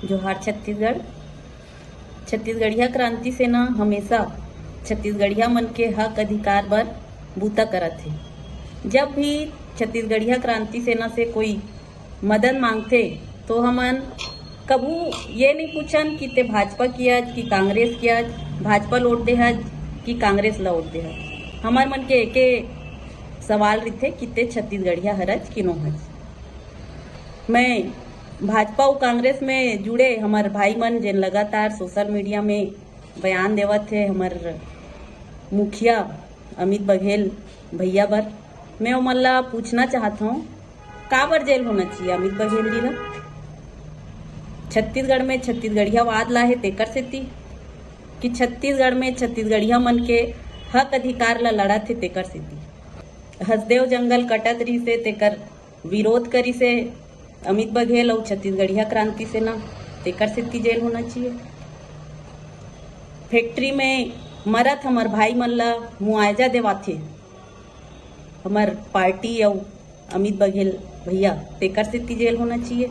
जोहार छत्तीसगढ़। छत्तीसगढ़िया क्रांति सेना हमेशा छत्तीसगढ़िया मन के हक अधिकार बर बूता करत हे। जब भी छत्तीसगढ़िया क्रांति सेना से कोई मदद मांगथे तो हमन कभू ये नहीं पूछन कि ते भाजपा किया कि कांग्रेस किया, भाजपा लौट दे हज कि कांग्रेस लौट दे हज। हमार मन के एके सवाल रहिथे कि ते छत्तीसगढ़िया हरज कि नो हज। मैं भाजपा और कांग्रेस में जुड़े हमार भाई मन जिन लगातार सोशल मीडिया में बयान देवत थे हमार मुखिया अमित बघेल भैया बर, मैं ओमन ला पूछना चाहता हूँ का बर जेल होना चाहिए अमित बघेल जी ला। छत्तीसगढ़ में छत्तीसगढ़िया वाद ला है तेकर सेती कि छत्तीसगढ़ में छत्तीसगढ़िया मन के हक अधिकार ला लड़त थे तेकर सेती। हसदेव जंगल कटत रही से तेकर विरोध करी से अमित बघेल और छत्तीसगढ़िया क्रांति सेना तेकर सेती जेल होना चाहिए। फैक्ट्री में मरत हमार भाई मन ला मुआवजा देवाथे हमार पार्टी और अमित बघेल भैया तेकर सेती जेल होना चाहिए।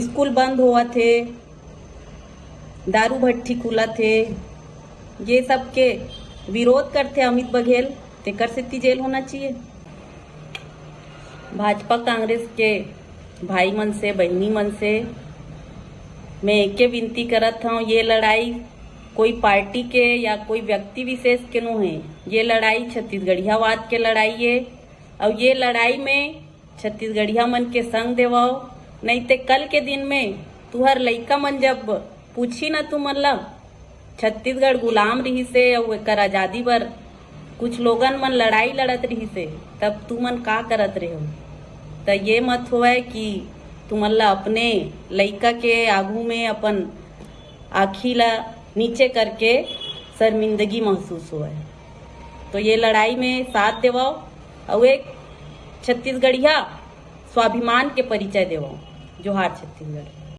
स्कूल बंद हुआ थे, दारू भट्टी खुला थे, ये सब के विरोध करते अमित बघेल तेकर सेती जेल होना चाहिए। भाजपा कांग्रेस के भाई मन से बहनी मन से मैं एक विनती करत हूँ, ये लड़ाई कोई पार्टी के या कोई व्यक्ति विशेष के नो है, ये लड़ाई छत्तीसगढ़िया वाद के लड़ाई है। और ये लड़ाई में छत्तीसगढ़िया मन के संग देवाओ, नहीं ते कल के दिन में तुहर लइका मन जब पूछी न तू मन ला छत्तीसगढ़ गुलाम रही से और एकर आजादी बर कुछ लोगन मन लड़ाई लड़त रही से तब तू मन का करत रहे हो। तो ये मत होवे कि तुमन ला अपने लइका के आगू में अपन आँखी ला नीचे करके शर्मिंदगी महसूस होवे। तो ये लड़ाई में साथ देवाओ और एक छत्तीसगढ़िया स्वाभिमान के परिचय देवाओ। जोहार छत्तीसगढ़।